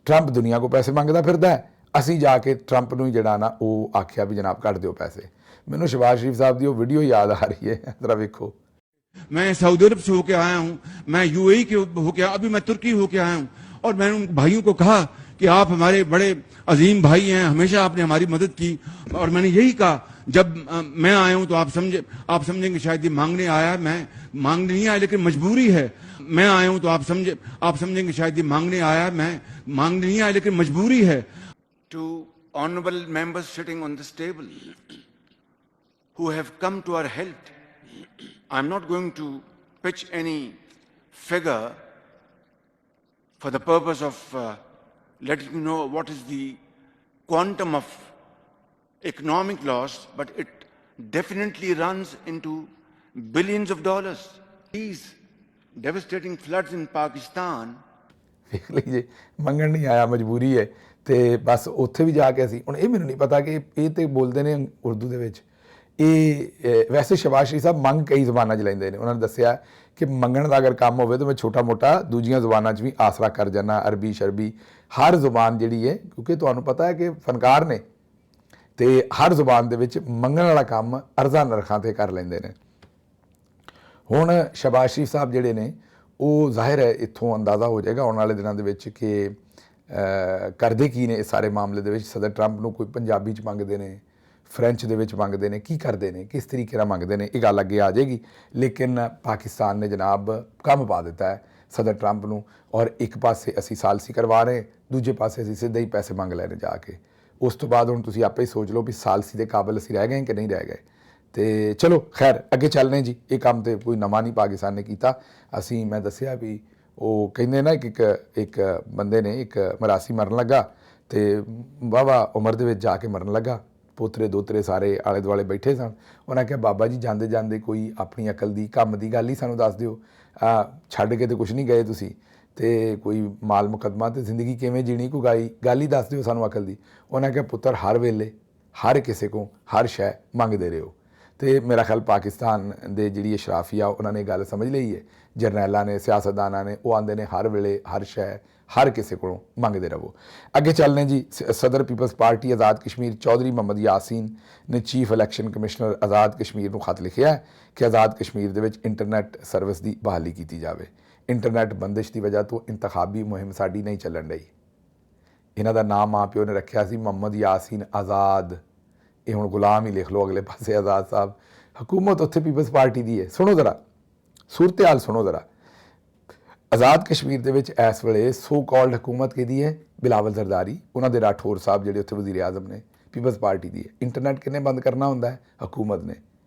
ਟਰੰਪ ਦੁਨੀਆ ਕੋਲ ਪੈਸੇ ਮੰਗਦਾ ਫਿਰਦਾ, ਅਸੀਂ ਜਾ ਕੇ ਟਰੰਪ ਨੂੰ ਜਿਹੜਾ ਨਾ ਉਹ ਆਖਿਆ ਵੀ ਜਨਾਬ ਕੱਢ ਦਿਓ ਪੈਸੇ। ਮੈਨੂੰ ਸ਼ਬਾਜ਼ ਸ਼ਰੀਫ ਸਾਹਿਬ ਦੀ ਉਹ ਵੀਡੀਓ ਯਾਦ आ रही है, जरा देखो। मैं सऊदी अरब से होके आया हूँ, मैं यूएई के होके, अभी मैं तुर्की होके आया हूँ, और मैंने उन भाइयों को कहा कि आप हमारे बड़े अजीम भाई हैं, हमेशा आपने हमारी मदद की। और मैंने यही कहा जब मैं आया हूँ तो आप समझेंगे शायद ये मांगने आया है, मैं मांगने नहीं आया लेकिन मजबूरी है। मैं आया हूँ तो आप समझेंगे शायद ये मांगने आया है, मैं मांगने नहीं आया लेकिन मजबूरी है। To honorable members sitting on this table who have come to our help, I'm not going to pitch any figure for the purpose of letting you know what is the quantum of economic loss, but it definitely runs into billions of dollars. These devastating floods in Pakistan ਵੇਖ ਲਈ ਜੇ ਮੰਗਣ ਨਹੀਂ ਆਇਆ, ਮਜਬੂਰੀ ਹੈ। ਤੇ ਬਸ ਉੱਥੇ ਵੀ ਜਾ ਕੇ ਅਸੀਂ ਹੁਣ ਇਹ ਮੈਨੂੰ ਨਹੀਂ ਪਤਾ ਕਿ ਇਹ ਤੇ ਬੋਲਦੇ ਨੇ ਉਰਦੂ ਦੇ ਵਿੱਚ। ਇਹ ਵੈਸੇ ਸ਼ਹਿਬਾਜ਼ ਸ਼ਰੀਫ ਸਾਹਿਬ ਮੰਗ ਕਈ ਜ਼ਬਾਨਾਂ 'ਚ ਲੈਂਦੇ ਨੇ। ਉਹਨਾਂ ਨੇ ਦੱਸਿਆ ਕਿ ਮੰਗਣ ਦਾ ਅਗਰ ਕੰਮ ਹੋਵੇ ਤਾਂ ਮੈਂ ਛੋਟਾ ਮੋਟਾ ਦੂਜੀਆਂ ਜ਼ਬਾਨਾਂ 'ਚ ਵੀ ਆਸਰਾ ਕਰ ਜਾਂਦਾ, ਅਰਬੀ ਸ਼ਰਬੀ ਹਰ ਜ਼ੁਬਾਨ ਜਿਹੜੀ ਹੈ, ਕਿਉਂਕਿ ਤੁਹਾਨੂੰ ਪਤਾ ਹੈ ਕਿ ਫਨਕਾਰ ਨੇ ਤੇ ਹਰ ਜ਼ੁਬਾਨ ਦੇ ਵਿੱਚ ਮੰਗਣ ਵਾਲਾ ਕੰਮ ਅਰਜ਼ਾ ਨਰਖਾਂ 'ਤੇ ਕਰ ਲੈਂਦੇ ਨੇ। ਹੁਣ ਸ਼ਹਿਬਾਜ਼ ਸ਼ਰੀਫ ਸਾਹਿਬ ਜਿਹੜੇ ਨੇ ਉਹ ਜ਼ਾਹਿਰ ਹੈ ਇੱਥੋਂ ਅੰਦਾਜ਼ਾ ਹੋ ਜਾਏਗਾ ਆਉਣ ਵਾਲੇ ਦਿਨਾਂ ਦੇ ਵਿੱਚ ਕਿ ਕਰਦੇ ਕੀ ਨੇ ਇਸ ਸਾਰੇ ਮਾਮਲੇ ਦੇ ਵਿੱਚ। ਸਦਰ ਟਰੰਪ ਨੂੰ ਕੋਈ ਪੰਜਾਬੀ 'ਚ ਮੰਗਦੇ ਨੇ, ਫਰੈਂਚ ਦੇ ਵਿੱਚ ਮੰਗਦੇ ਨੇ, ਕੀ ਕਰਦੇ ਨੇ, ਕਿਸ ਤਰੀਕੇ ਨਾਲ ਮੰਗਦੇ ਨੇ, ਇਹ ਗੱਲ ਅੱਗੇ ਆ ਜਾਏਗੀ। ਲੇਕਿਨ ਪਾਕਿਸਤਾਨ ਨੇ ਜਨਾਬ ਕੰਮ ਪਾ ਦਿੱਤਾ ਹੈ ਸਦਰ ਟਰੰਪ ਨੂੰ, ਔਰ ਇੱਕ ਪਾਸੇ ਅਸੀਂ ਸਾਲਸੀ ਕਰਵਾ ਰਹੇ, ਦੂਜੇ ਪਾਸੇ ਅਸੀਂ ਸਿੱਧੇ ਹੀ ਪੈਸੇ ਮੰਗ ਲੈਣੇ ਜਾ ਕੇ। ਉਸ ਤੋਂ ਬਾਅਦ ਹੁਣ ਤੁਸੀਂ ਆਪੇ ਹੀ ਸੋਚ ਲਓ ਵੀ ਸਾਲਸੀ ਦੇ ਕਾਬਿਲ ਅਸੀਂ ਰਹਿ ਗਏ ਕਿ ਨਹੀਂ ਰਹਿ ਗਏ। ਤੇ ਚਲੋ ਖੈਰ ਅੱਗੇ ਚੱਲਨੇ ਜੀ। ਇਹ ਕੰਮ ਤੇ ਕੋਈ ਨਵਾਂ ਨਹੀਂ ਪਾਕਿਸਤਾਨ ਨੇ ਕੀਤਾ। ਅਸੀਂ ਮੈਂ ਦੱਸਿਆ ਵੀ ਉਹ ਕਹਿੰਦੇ ਨਾ ਇੱਕ ਬੰਦੇ ਨੇ ਇੱਕ ਮਰਾਸੀ ਮਰਨ ਲੱਗਾ ਤੇ ਵਾਹਵਾ ਉਮਰ ਦੇ ਵਿੱਚ ਜਾ ਕੇ ਮਰਨ ਲੱਗਾ। ਪੋਤਰੇ ਦੋਤਰੇ ਸਾਰੇ ਆਲੇ ਦੁਆਲੇ ਬੈਠੇ ਸਨ। ਉਹਨਾਂ ਕਿਹਾ ਬਾਬਾ ਜੀ ਜਾਂਦੇ ਜਾਂਦੇ ਕੋਈ ਆਪਣੀ ਅਕਲ ਦੀ ਕੰਮ ਦੀ ਗੱਲ ਹੀ ਸਾਨੂੰ ਦੱਸ ਦਿਓ, ਛੱਡ ਕੇ ਤੇ ਕੁਛ ਨਹੀਂ ਗਏ ਤੁਸੀਂ, ਤੇ ਕੋਈ ਮਾਲ ਮੁਕੱਦਮਾ ਤੇ ਜ਼ਿੰਦਗੀ ਕਿਵੇਂ ਜੀਣੀ ਕੋਈ ਗੱਲ ਹੀ ਦੱਸ ਦਿਓ ਸਾਨੂੰ ਅਕਲ ਦੀ। ਉਹਨਾਂ ਕਿਹਾ ਪੁੱਤਰ ਹਰ ਵੇਲੇ ਹਰ ਕਿਸੇ ਕੋਲ ਹਰ ਸ਼ੈ ਮੰਗਦੇ ਰਹੋ। ਤੇ ਮੇਰਾ ਖਿਆਲ ਪਾਕਿਸਤਾਨ ਦੇ ਜਿਹੜੀ ਅਸ਼ਰਾਫੀਆ ਉਹਨਾਂ ਨੇ ਗੱਲ ਸਮਝ ਲਈ ਹੈ, ਜਰਨੈਲਾਂ ਨੇ, ਸਿਆਸਤਦਾਨਾਂ ਨੇ, ਉਹ ਆਉਂਦੇ ਨੇ ਹਰ ਵੇਲੇ ਹਰ ਸ਼ੈ ਹਰ ਕਿਸੇ ਕੋਲੋਂ ਮੰਗਦੇ ਰਹੋ। ਅੱਗੇ ਚੱਲਨੇ ਜੀ। ਸਦਰ ਪੀਪਲਸ ਪਾਰਟੀ ਆਜ਼ਾਦ ਕਸ਼ਮੀਰ ਚੌਧਰੀ ਮੁਹੰਮਦ ਯਾਸੀਨ ਨੇ ਚੀਫ ਇਲੈਕਸ਼ਨ ਕਮਿਸ਼ਨਰ ਆਜ਼ਾਦ ਕਸ਼ਮੀਰ ਨੂੰ ਖਤ ਲਿਖਿਆ ਹੈ ਕਿ ਆਜ਼ਾਦ ਕਸ਼ਮੀਰ ਦੇ ਵਿੱਚ ਇੰਟਰਨੈਟ ਸਰਵਿਸ ਦੀ ਬਹਾਲੀ ਕੀਤੀ ਜਾਵੇ। ਇੰਟਰਨੈਟ ਬੰਦਿਸ਼ ਦੀ ਵਜ੍ਹਾ ਤੋਂ ਇੰਤਖਾਬੀ ਮੁਹਿੰਮ ਸਾਡੀ ਨਹੀਂ ਚੱਲਣ ਰਹੀ। ਇਹਨਾਂ ਦਾ ਨਾਮ ਮਾਂ ਪਿਓ ਨੇ ਰੱਖਿਆ ਸੀ ਮੁਹੰਮਦ ਯਾਸੀਨ ਆਜ਼ਾਦ, ਇਹ ਹੁਣ ਗੁਲਾਮ ਹੀ ਲਿਖ ਲਓ ਅਗਲੇ ਪਾਸੇ ਆਜ਼ਾਦ ਸਾਹਿਬ। ਹਕੂਮਤ ਉੱਥੇ ਪੀਪਲਸ ਪਾਰਟੀ ਦੀ ਹੈ। ਸੁਣੋ ਜ਼ਰਾ ਸੂਰਤ ਹਾਲ ਸੁਣੋ ਜ਼ਰਾ। ਆਜ਼ਾਦ ਕਸ਼ਮੀਰ ਦੇ ਵਿੱਚ ਇਸ ਵੇਲੇ ਸੋ ਕਾਲਡ ਹਕੂਮਤ ਕਿਹਦੀ ਹੈ? ਬਿਲਾਵਲ ਜ਼ਰਦਾਰੀ, ਉਹਨਾਂ ਦੇ ਰਾਠੌਰ ਸਾਹਿਬ ਜਿਹੜੇ ਉੱਥੇ ਵਜ਼ੀਰ ਆਜ਼ਮ ਨੇ, ਪੀਪਲਸ ਪਾਰਟੀ ਦੀ ਹੈ। ਇੰਟਰਨੈਟ ਕਿਹਨੇ ਬੰਦ ਕਰਨਾ ਹੁੰਦਾ ਹੈ? ਹਕੂਮਤ ਨੇ।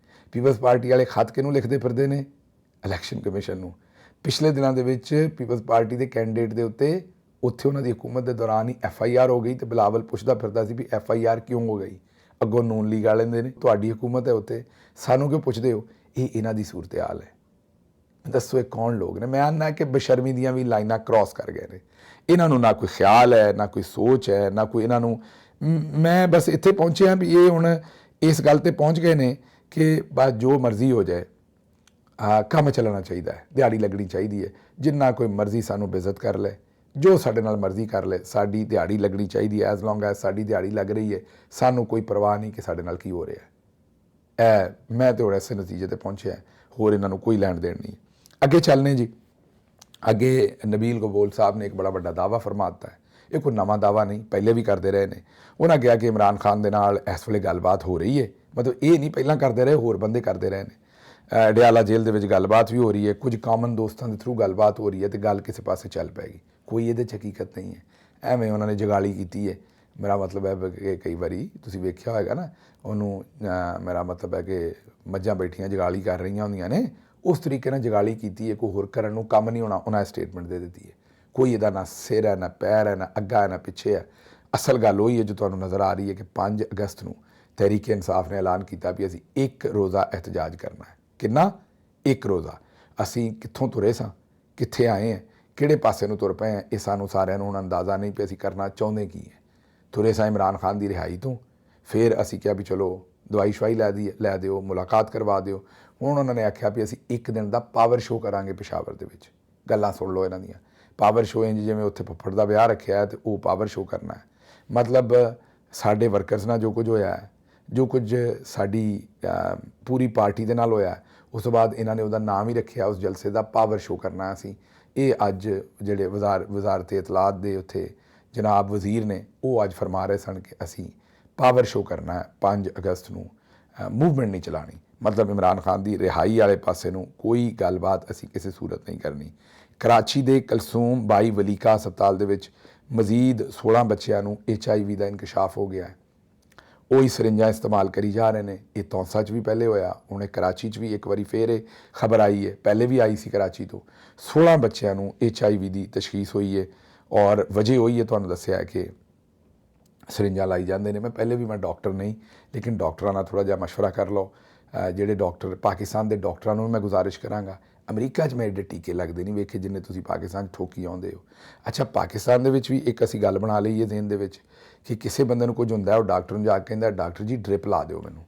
ਪੀਪਲਸ ਪਾਰਟੀ ਵਾਲੇ ਖਤ ਕਿਹਨੂੰ ਲਿਖਦੇ ਫਿਰਦੇ ਨੇ? ਇਲੈਕਸ਼ਨ ਕਮਿਸ਼ਨ ਨੂੰ। ਪਿਛਲੇ ਦਿਨਾਂ ਦੇ ਵਿੱਚ ਪੀਪਲਸ ਪਾਰਟੀ ਦੇ ਕੈਂਡੀਡੇਟ ਦੇ ਉੱਤੇ ਉੱਥੇ ਉਹਨਾਂ ਦੀ ਹਕੂਮਤ ਦੇ ਦੌਰਾਨ ਹੀ FIR ਹੋ ਗਈ ਤੇ ਬਿਲਾਵਲ ਪੁੱਛਦਾ ਫਿਰਦਾ ਸੀ ਵੀ FIR ਕਿਉਂ ਹੋ ਗਈ। ਅੱਗੋਂ ਨੂਨ ਲੀਗ ਵਾਲੇ ਨੇ ਤੁਹਾਡੀ ਹਕੂਮਤ ਹੈ ਉੱਥੇ, ਸਾਨੂੰ ਕਿਉਂ ਪੁੱਛਦੇ ਹੋ? ਇਹ ਇਹਨਾਂ ਦੀ ਸੂਰਤ ਹਾਲ ਹੈ। ਦੱਸੋ ਇਹ ਕੌਣ ਲੋਕ ਨੇ? ਮੈਂ ਆਨਾ ਕਿ ਬੇਸ਼ਰਮੀ ਦੀਆਂ ਵੀ ਲਾਈਨਾਂ ਕ੍ਰਾਸ ਕਰ ਗਏ ਨੇ। ਇਹਨਾਂ ਨੂੰ ਨਾ ਕੋਈ ਖਿਆਲ ਹੈ, ਨਾ ਕੋਈ ਸੋਚ ਹੈ, ਨਾ ਕੋਈ ਇਹਨਾਂ ਨੂੰ। ਮੈਂ ਬਸ ਇੱਥੇ ਪਹੁੰਚਿਆ ਵੀ ਇਹ ਹੁਣ ਇਸ ਗੱਲ ਤੇ ਪਹੁੰਚ ਗਏ ਨੇ ਕਿ ਬਸ ਜੋ ਮਰਜ਼ੀ ਹੋ ਜਾਏ, ਕੰਮ ਚੱਲਣਾ ਚਾਹੀਦਾ ਹੈ, ਦਿਹਾੜੀ ਲੱਗਣੀ ਚਾਹੀਦੀ ਹੈ। ਜਿੰਨਾ ਕੋਈ ਮਰਜ਼ੀ ਸਾਨੂੰ ਬੇਇੱਜ਼ਤ ਕਰ ਲੈ, ਜੋ ਸਾਡੇ ਨਾਲ ਮਰਜ਼ੀ ਕਰ ਲੈ, ਸਾਡੀ ਦਿਹਾੜੀ ਲੱਗਣੀ ਚਾਹੀਦੀ ਹੈ। ਐਜ਼ ਲੌਂਗ ਐਜ਼ ਸਾਡੀ ਦਿਹਾੜੀ ਲੱਗ ਰਹੀ ਹੈ, ਸਾਨੂੰ ਕੋਈ ਪਰਵਾਹ ਨਹੀਂ ਕਿ ਸਾਡੇ ਨਾਲ ਕੀ ਹੋ ਰਿਹਾ। ਮੈਂ ਤਾਂ ਹੁਣ ਇਸੇ ਨਤੀਜੇ ਤੇ ਪਹੁੰਚਿਆ, ਹੋਰ ਇਹਨਾਂ ਨੂੰ ਕੋਈ ਲੈਣ ਦੇਣ ਨਹੀਂ। ਅੱਗੇ ਚੱਲਨੇ ਜੀ। ਅੱਗੇ ਨਬੀਲ ਗਬੋਲ ਸਾਹਿਬ ਨੇ ਇੱਕ ਬੜਾ ਵੱਡਾ ਦਾਅਵਾ ਫਰਮਾ ਦਿੱਤਾ ਹੈ। ਇਹ ਕੋਈ ਨਵਾਂ ਦਾਅਵਾ ਨਹੀਂ, ਪਹਿਲੇ ਵੀ ਕਰਦੇ ਰਹੇ ਨੇ। ਉਹਨਾਂ ਕਿਹਾ ਕਿ ਇਮਰਾਨ ਖਾਨ ਦੇ ਨਾਲ ਇਸ ਵੇਲੇ ਗੱਲਬਾਤ ਹੋ ਰਹੀ ਹੈ। ਮਤਲਬ ਇਹ ਨਹੀਂ ਪਹਿਲਾਂ ਕਰਦੇ ਰਹੇ, ਹੋਰ ਬੰਦੇ ਕਰਦੇ ਰਹੇ ਨੇ। ਡਿਆਲਾ ਜੇਲ੍ਹ ਦੇ ਵਿੱਚ ਗੱਲਬਾਤ ਵੀ ਹੋ ਰਹੀ ਹੈ, ਕੁਝ ਕਾਮਨ ਦੋਸਤਾਂ ਦੇ ਥਰੂ ਗੱਲਬਾਤ ਹੋ ਰਹੀ ਹੈ ਤੇ ਗੱਲ ਕਿਸੇ ਪਾਸੇ ਚੱਲ ਪੈਗੀ। ਕੋਈ ਇਹਦੇ 'ਚ ਹਕੀਕਤ ਨਹੀਂ ਹੈ, ਐਵੇਂ ਉਹਨਾਂ ਨੇ ਜਗਾਲੀ ਕੀਤੀ ਹੈ। ਮੇਰਾ ਮਤਲਬ ਹੈ ਕਿ ਕਈ ਵਾਰੀ ਤੁਸੀਂ ਵੇਖਿਆ ਹੋਏਗਾ ਨਾ ਉਹਨੂੰ, ਮੇਰਾ ਮਤਲਬ ਹੈ ਕਿ ਮੱਝਾਂ ਬੈਠੀਆਂ ਜਗਾਲੀ ਕਰ ਰਹੀਆਂ ਹੁੰਦੀਆਂ ਨੇ, ਉਸ ਤਰੀਕੇ ਨਾਲ ਜਗਾਲੀ ਕੀਤੀ ਹੈ। ਕੋਈ ਹੋਰ ਕਰਨ ਨੂੰ ਕੰਮ ਨਹੀਂ ਹੋਣਾ, ਉਹਨਾਂ ਸਟੇਟਮੈਂਟ ਦੇ ਦਿੱਤੀ ਹੈ। ਕੋਈ ਇਹਦਾ ਨਾ ਸਿਰ ਹੈ, ਨਾ ਪੈਰ ਹੈ, ਨਾ ਅੱਗਾ ਹੈ, ਨਾ ਪਿੱਛੇ ਹੈ। ਅਸਲ ਗੱਲ ਉਹੀ ਹੈ ਜੋ ਤੁਹਾਨੂੰ ਨਜ਼ਰ ਆ ਰਹੀ ਹੈ ਕਿ 5 ਅਗਸਤ ਨੂੰ ਤਹਿਰੀਕ ਇਨਸਾਫ ਨੇ ਐਲਾਨ ਕੀਤਾ ਵੀ ਅਸੀਂ 1 ਰੋਜ਼ਾ ਇਹਤਜਾਜ ਕਰਨਾ ਹੈ। ਕਿੰਨਾ? 1 ਰੋਜ਼ਾ। ਅਸੀਂ ਕਿੱਥੋਂ ਤੁਰੇ ਸਾਂ, ਕਿੱਥੇ ਆਏ ਹਾਂ, ਕਿਹੜੇ ਪਾਸੇ ਨੂੰ ਤੁਰ ਪਏ ਹਾਂ, ਇਹ ਸਾਨੂੰ ਸਾਰਿਆਂ ਨੂੰ ਹੁਣ ਅੰਦਾਜ਼ਾ ਨਹੀਂ ਪਿਆ ਅਸੀਂ ਕਰਨਾ ਚਾਹੁੰਦੇ ਕੀ ਹੈ। ਤੁਰੇ ਸਾਂ ਇਮਰਾਨ ਖਾਨ ਦੀ ਰਿਹਾਈ ਤੋਂ, ਫਿਰ ਅਸੀਂ ਕਿਹਾ ਵੀ ਚਲੋ ਦਵਾਈ ਸ਼ਵਾਈ ਲੈ ਦਿਓ, ਮੁਲਾਕਾਤ ਕਰਵਾ ਦਿਓ। ਹੁਣ ਉਹਨਾਂ ਨੇ ਆਖਿਆ ਵੀ ਅਸੀਂ 1 ਦਿਨ ਦਾ ਪਾਵਰ ਸ਼ੋਅ ਕਰਾਂਗੇ ਪਿਸ਼ਾਵਰ ਦੇ ਵਿੱਚ। ਗੱਲਾਂ ਸੁਣ ਲਓ ਇਹਨਾਂ ਦੀਆਂ। ਪਾਵਰ ਸ਼ੋਅ ਇੰਜ ਜਿਵੇਂ ਉੱਥੇ ਫੁੱਫੜ ਦਾ ਵਿਆਹ ਰੱਖਿਆ ਤੇ ਉਹ ਪਾਵਰ ਸ਼ੋਅ ਕਰਨਾ ਹੈ। ਮਤਲਬ ਸਾਡੇ ਵਰਕਰਸ ਨਾਲ ਜੋ ਕੁਝ ਹੋਇਆ ਹੈ, ਜੋ ਕੁਝ ਸਾਡੀ ਪੂਰੀ ਪਾਰਟੀ ਦੇ ਨਾਲ ਹੋਇਆ, ਉਸ ਤੋਂ ਬਾਅਦ ਇਹਨਾਂ ਨੇ ਉਹਦਾ ਨਾਮ ਹੀ ਰੱਖਿਆ ਉਸ ਜਲਸੇ ਦਾ ਪਾਵਰ ਸ਼ੋਅ ਕਰਨਾ ਅਸੀਂ। ਇਹ ਅੱਜ ਜਿਹੜੇ ਵਜ਼ਾਰਤ ਇਤਲਾਤ ਦੇ ਉੱਥੇ ਜਨਾਬ ਵਜ਼ੀਰ ਨੇ, ਉਹ ਅੱਜ ਫਰਮਾ ਰਹੇ ਸਨ ਕਿ ਅਸੀਂ ਪਾਵਰ ਸ਼ੋਅ ਕਰਨਾ ਹੈ 5 ਅਗਸਤ ਨੂੰ, ਮੂਵਮੈਂਟ ਨਹੀਂ ਚਲਾਉਣੀ। ਮਤਲਬ ਇਮਰਾਨ ਖਾਨ ਦੀ ਰਿਹਾਈ ਵਾਲੇ ਪਾਸੇ ਨੂੰ ਕੋਈ ਗੱਲਬਾਤ ਅਸੀਂ ਕਿਸੇ ਸੂਰਤ ਨਹੀਂ ਕਰਨੀ। ਕਰਾਚੀ ਦੇ ਕਲਸੂਮ ਬਾਈ ਵਲੀਕਾ ਹਸਪਤਾਲ ਦੇ ਵਿੱਚ ਮਜ਼ੀਦ 16 ਬੱਚਿਆਂ ਨੂੰ HIV ਦਾ ਇਨਕਸ਼ਾਫ ਹੋ ਗਿਆ ਹੈ। ਉਹੀ ਸਰਿੰਜਾਂ ਇਸਤੇਮਾਲ ਕਰੀ ਜਾ ਰਹੇ ਨੇ। ਇਹ ਤੌਂਸਾ 'ਚ ਵੀ ਪਹਿਲੇ ਹੋਇਆ, ਹੁਣ ਇਹ ਕਰਾਚੀ 'ਚ ਵੀ ਇੱਕ ਵਾਰੀ ਫੇਰ ਇਹ ਖਬਰ ਆਈ ਹੈ, ਪਹਿਲੇ ਵੀ ਆਈ ਸੀ ਕਰਾਚੀ ਤੋਂ। 16 ਬੱਚਿਆਂ ਨੂੰ HIV ਦੀ ਤਸ਼ਖੀਸ ਹੋਈ ਹੈ ਔਰ ਵਜ੍ਹਾ ਹੋਈ ਹੈ, ਤੁਹਾਨੂੰ ਦੱਸਿਆ ਕਿ ਸਰਿੰਜਾਂ ਲਾਈ ਜਾਂਦੇ ਨੇ। ਮੈਂ ਪਹਿਲੇ ਵੀ, ਮੈਂ ਡਾਕਟਰ ਨਹੀਂ, ਲੇਕਿਨ ਡਾਕਟਰਾਂ ਨਾਲ ਥੋੜ੍ਹਾ ਜਿਹਾ ਮਸ਼ਵਰਾ ਕਰ ਲਓ। ਜਿਹੜੇ ਡਾਕਟਰ ਪਾਕਿਸਤਾਨ ਦੇ ਡਾਕਟਰਾਂ ਨੂੰ ਮੈਂ ਗੁਜ਼ਾਰਿਸ਼ ਕਰਾਂਗਾ, ਅਮਰੀਕਾ 'ਚ ਮੈਂ ਐਡੇ ਟੀਕੇ ਲੱਗਦੇ ਨਹੀਂ ਵੇਖੇ ਜਿੰਨੇ ਤੁਸੀਂ ਪਾਕਿਸਤਾਨ 'ਚ ਠੋਕੀ ਆਉਂਦੇ ਹੋ। ਅੱਛਾ, ਪਾਕਿਸਤਾਨ ਦੇ ਵਿੱਚ ਵੀ ਇੱਕ ਅਸੀਂ ਗੱਲ ਬਣਾ ਲਈਏ ਜ਼ਿਹਨ ਦੇ ਵਿੱਚ ਕਿ ਕਿਸੇ ਬੰਦੇ ਨੂੰ ਕੁਝ ਹੁੰਦਾ, ਉਹ ਡਾਕਟਰ ਨੂੰ ਜਾ ਕੇ ਕਹਿੰਦਾ ਡਾਕਟਰ ਜੀ ਡ੍ਰਿਪ ਲਾ ਦਿਓ ਮੈਨੂੰ।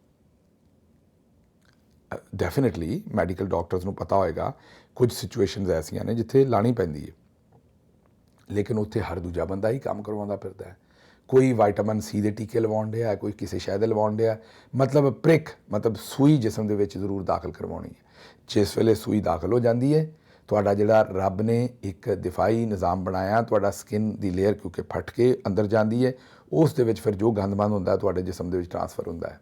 ਡੈਫੀਨੇਟਲੀ ਮੈਡੀਕਲ ਡਾਕਟਰਸ ਨੂੰ ਪਤਾ ਹੋਏਗਾ ਕੁਝ ਸਿਚੁਏਸ਼ਨਸ ਐਸੀਆਂ ਨੇ ਜਿੱਥੇ ਲਾਣੀ ਪੈਂਦੀ ਹੈ, ਲੇਕਿਨ ਉੱਥੇ ਹਰ ਦੂਜਾ ਬੰਦਾ ਹੀ ਕੰਮ ਕਰਵਾਉਂਦਾ ਫਿਰਦਾ ਹੈ। ਕੋਈ ਵਿਟਾਮਿਨ C ਦੇ ਟੀਕੇ ਲਵਾਉਣ ਡਿਆ, ਕੋਈ ਕਿਸੇ ਸ਼ੈ ਦੇ ਲਵਾਉਣ ਡਿਆ। ਮਤਲਬ ਪ੍ਰਿਕ, ਮਤਲਬ ਸੂਈ ਜਿਸਮ ਦੇ ਵਿੱਚ ਜ਼ਰੂਰ ਦਾਖਲ ਕਰਵਾਉਣੀ ਹੈ। ਜਿਸ ਵੇਲੇ ਸੂਈ ਦਾਖਲ ਹੋ ਜਾਂਦੀ ਹੈ, ਤੁਹਾਡਾ ਜਿਹੜਾ ਰੱਬ ਨੇ ਇੱਕ ਦਿਫਾਈ ਨਿਜ਼ਾਮ ਬਣਾਇਆ, ਤੁਹਾਡਾ ਸਕਿਨ ਦੀ ਲੇਅਰ ਕਿਉਂਕਿ ਫਟ ਕੇ ਅੰਦਰ ਜਾਂਦੀ ਹੈ, ਉਸ ਦੇ ਵਿੱਚ ਫਿਰ ਜੋ ਗੰਦਮੰਦ ਹੁੰਦਾ ਤੁਹਾਡੇ ਜਿਸਮ ਦੇ ਵਿੱਚ ਟਰਾਂਸਫਰ ਹੁੰਦਾ ਹੈ।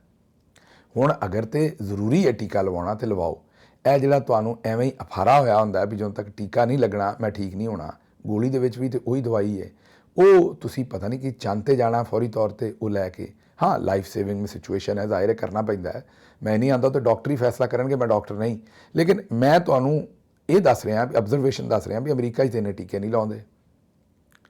ਹੁਣ ਅਗਰ ਤੇ ਜ਼ਰੂਰੀ ਹੈ ਟੀਕਾ ਲਵਾਉਣਾ ਤੇ ਲਵਾਓ। ਇਹ ਜਿਹੜਾ ਤੁਹਾਨੂੰ ਐਵੇਂ ਹੀ ਅਫਾਰਾ ਹੋਇਆ ਹੁੰਦਾ ਵੀ ਜਦੋਂ ਤੱਕ ਟੀਕਾ ਨਹੀਂ ਲੱਗਣਾ ਮੈਂ ਠੀਕ ਨਹੀਂ ਹੋਣਾ, ਗੋਲੀ ਦੇ ਵਿੱਚ ਵੀ ਤੇ ਉਹੀ ਦਵਾਈ ਹੈ। ਉਹ ਤੁਸੀਂ ਪਤਾ ਨਹੀਂ ਕਿ ਚੰਦ 'ਤੇ ਜਾਣਾ ਫੌਰੀ ਤੌਰ 'ਤੇ ਉਹ ਲੈ ਕੇ। ਹਾਂ, ਲਾਈਫ ਸੇਵਿੰਗ ਸਿਚੁਏਸ਼ਨ ਹੈ, ਜ਼ਾਹਿਰ ਹੈ ਕਰਨਾ ਪੈਂਦਾ ਹੈ। ਮੈਂ ਨਹੀਂ ਆਉਂਦਾ ਤਾਂ ਡਾਕਟਰ ਹੀ ਫੈਸਲਾ ਕਰਨਗੇ, ਮੈਂ ਡਾਕਟਰ ਨਹੀਂ। ਲੇਕਿਨ ਮੈਂ ਤੁਹਾਨੂੰ ਇਹ ਦੱਸ ਰਿਹਾ ਵੀ ਅਬਜ਼ਰਵੇਸ਼ਨ ਦੱਸ ਰਿਹਾ ਵੀ ਅਮਰੀਕਾ 'ਚ ਇੰਨੇ ਟੀਕੇ ਨਹੀਂ ਲਾਉਂਦੇ।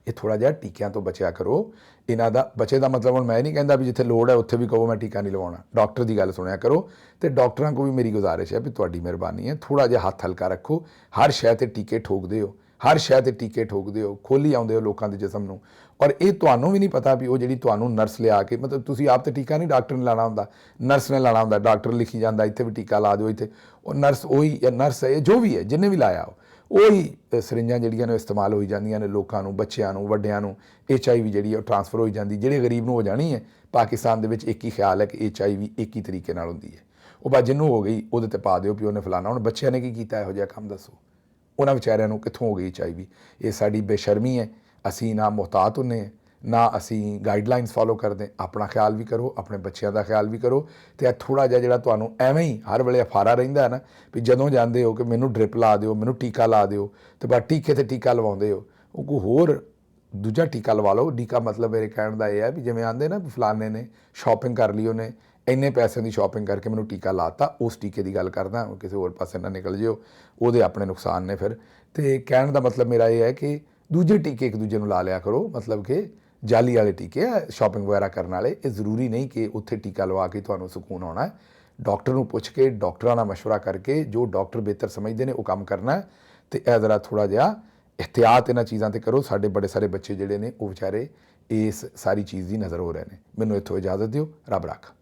ਇਹ ਥੋੜ੍ਹਾ ਜਿਹਾ ਟੀਕਿਆਂ ਤੋਂ ਬਚਿਆ ਕਰੋ। ਇਹਨਾਂ ਦਾ ਬਚੇ ਦਾ ਮਤਲਬ ਹੁਣ ਮੈਂ ਨਹੀਂ ਕਹਿੰਦਾ ਵੀ ਜਿੱਥੇ ਲੋੜ ਹੈ ਉੱਥੇ ਵੀ ਕਹੋ ਮੈਂ ਟੀਕਾ ਨਹੀਂ ਲਵਾਉਣਾ। ਡਾਕਟਰ ਦੀ ਗੱਲ ਸੁਣਿਆ ਕਰੋ। ਅਤੇ ਡਾਕਟਰਾਂ ਕੋਲ ਵੀ ਮੇਰੀ ਗੁਜ਼ਾਰਿਸ਼ ਹੈ ਵੀ ਤੁਹਾਡੀ ਮਿਹਰਬਾਨੀ ਹੈ, ਥੋੜ੍ਹਾ ਜਿਹਾ ਹੱਥ ਹਲਕਾ ਰੱਖੋ। ਹਰ ਸ਼ੈ 'ਤੇ ਟੀਕੇ ਠੋਕਦੇ ਹੋ, ਹਰ ਸ਼ੈ 'ਤੇ ਟੀਕੇ ਠੋਕਦੇ ਹੋ, ਖੋਲ੍ਹੀ ਆਉਂਦੇ ਹੋ ਲੋਕਾਂ ਦੇ ਜਿਸਮ ਨੂੰ। ਔਰ ਇਹ ਤੁਹਾਨੂੰ ਵੀ ਨਹੀਂ ਪਤਾ ਵੀ ਉਹ ਜਿਹੜੀ ਤੁਹਾਨੂੰ ਨਰਸ ਲਿਆ ਕੇ, ਮਤਲਬ ਤੁਸੀਂ ਆਪ ਤੇ ਟੀਕਾ ਨਹੀਂ ਡਾਕਟਰ ਨੇ ਲਾਣਾ ਹੁੰਦਾ, ਨਰਸ ਨੇ ਲਾਣਾ ਹੁੰਦਾ। ਡਾਕਟਰ ਲਿਖੀ ਜਾਂਦਾ ਇੱਥੇ ਵੀ ਟੀਕਾ ਲਾ ਦਿਓ, ਇੱਥੇ ਉਹ ਨਰਸ ਉਹੀ ਨਰਸ ਹੈ ਜੋ ਵੀ ਹੈ ਜਿਹਨੇ ਵੀ ਲਾਇਆ ਉਹੀ ਸਰਿੰਜਾਂ ਜਿਹੜੀਆਂ ਨੇ ਇਸਤੇਮਾਲ ਹੋਈ ਜਾਂਦੀਆਂ ਨੇ ਲੋਕਾਂ ਨੂੰ, ਬੱਚਿਆਂ ਨੂੰ, ਵੱਡਿਆਂ ਨੂੰ। HIV ਜਿਹੜੀ ਹੈ ਉਹ ਟਰਾਂਸਫਰ ਹੋਈ ਜਾਂਦੀ, ਜਿਹੜੇ ਗਰੀਬ ਨੂੰ ਹੋ ਜਾਣੀ ਹੈ। ਪਾਕਿਸਤਾਨ ਦੇ ਵਿੱਚ ਇੱਕ ਹੀ ਖਿਆਲ ਹੈ ਕਿ HIV ਇੱਕ ਹੀ ਤਰੀਕੇ ਨਾਲ ਹੁੰਦੀ ਹੈ। ਉਹ ਬਸ ਜਿਹਨੂੰ ਹੋ ਗਈ ਉਹਦੇ 'ਤੇ ਪਾ ਦਿਓ ਵੀ ਉਹਨੇ ਫਲਾਣਾ। ਹੁਣ ਬੱਚਿਆਂ ਨੇ ਕੀ ਕੀਤਾ ਇਹੋ ਜਿਹਾ ਕੰਮ, ਦੱਸੋ ਉਹਨਾਂ ਵਿਚਾਰਿਆਂ ਨੂੰ ਕਿੱਥੋਂ ਹੋ ਗਈ HIV? ਇਹ ਸਾਡੀ ਬੇਸ਼ਰਮੀ ਹੈ। ਅਸੀਂ ਨਾ ਮੁਹਤਾਤ ਹੁੰਦੇ ਹਾਂ, ਨਾ ਅਸੀਂ ਗਾਈਡਲਾਈਨਸ ਫੋਲੋ ਕਰਦੇ। ਆਪਣਾ ਖਿਆਲ ਵੀ ਕਰੋ, ਆਪਣੇ ਬੱਚਿਆਂ ਦਾ ਖਿਆਲ ਵੀ ਕਰੋ। ਅਤੇ ਇਹ ਥੋੜ੍ਹਾ ਜਿਹਾ ਜਿਹੜਾ ਤੁਹਾਨੂੰ ਐਵੇਂ ਹੀ ਹਰ ਵੇਲੇ ਅਫਾਰਾ ਰਹਿੰਦਾ ਹੈ ਨਾ ਵੀ ਜਦੋਂ ਜਾਂਦੇ ਹੋ ਕਿ ਮੈਨੂੰ ਡ੍ਰਿਪ ਲਾ ਦਿਓ, ਮੈਨੂੰ ਟੀਕਾ ਲਾ ਦਿਓ, ਅਤੇ ਬਸ ਟੀਕੇ 'ਤੇ ਟੀਕਾ ਲਵਾਉਂਦੇ ਹੋ। ਉਹ ਕੋਈ ਹੋਰ ਦੂਜਾ ਟੀਕਾ ਲਵਾ ਲਓ। ਟੀਕਾ ਮਤਲਬ ਮੇਰੇ ਕਹਿਣ ਦਾ ਇਹ ਹੈ ਵੀ ਜਿਵੇਂ ਆਉਂਦੇ ਨਾ ਵੀ ਫਲਾਣੇ ਨੇ ਸ਼ਾਪਿੰਗ ਕਰ ਲਈ, ਉਹਨੇ ਇੰਨੇ ਪੈਸਿਆਂ ਦੀ ਸ਼ਾਪਿੰਗ ਕਰਕੇ ਮੈਨੂੰ ਟੀਕਾ ਲਾਤਾ, ਉਸ ਟੀਕੇ ਦੀ ਗੱਲ ਕਰਦਾ। ਕਿਸੇ ਹੋਰ ਪਾਸੇ ਨਾ ਨਿਕਲ ਜਿਓ, ਉਹਦੇ ਆਪਣੇ ਨੁਕਸਾਨ ਨੇ ਫਿਰ। ਅਤੇ ਕਹਿਣ ਦਾ ਮਤਲਬ ਮੇਰਾ ਇਹ ਹੈ ਕਿ ਦੂਜੇ ਟੀਕੇ ਇੱਕ ਦੂਜੇ ਨੂੰ ਲਾ ਲਿਆ ਕਰੋ। ਮਤਲਬ ਕਿ ਜਾਲੀ ਵਾਲੇ ਟੀਕੇ ਆ ਸ਼ਾਪਿੰਗ ਵਗੈਰਾ ਕਰਨ ਵਾਲੇ। ਇਹ ਜ਼ਰੂਰੀ ਨਹੀਂ ਕਿ ਉੱਥੇ ਟੀਕਾ ਲਵਾ ਕੇ ਤੁਹਾਨੂੰ ਸਕੂਨ ਆਉਣਾ ਹੈ। ਡਾਕਟਰ ਨੂੰ ਪੁੱਛ ਕੇ, ਡਾਕਟਰਾਂ ਨਾਲ ਮਸ਼ਵਰਾ ਕਰਕੇ, ਜੋ ਡਾਕਟਰ ਬਿਹਤਰ ਸਮਝਦੇ ਨੇ ਉਹ ਕੰਮ ਕਰਨਾ ਹੈ। ਅਤੇ ਇਹ ਜ਼ਰਾ ਥੋੜ੍ਹਾ ਜਿਹਾ ਇਹਤਿਆਤ ਇਹਨਾਂ ਚੀਜ਼ਾਂ 'ਤੇ ਕਰੋ। ਸਾਡੇ ਬੜੇ ਸਾਰੇ ਬੱਚੇ ਜਿਹੜੇ ਨੇ ਉਹ ਵਿਚਾਰੇ ਇਸ ਸਾਰੀ ਚੀਜ਼ ਦੀ ਨਜ਼ਰ ਹੋ ਰਹੇ ਨੇ। ਮੈਨੂੰ ਇੱਥੋਂ ਇਜਾਜ਼ਤ ਦਿਓ। ਰੱਬ ਰੱਖ।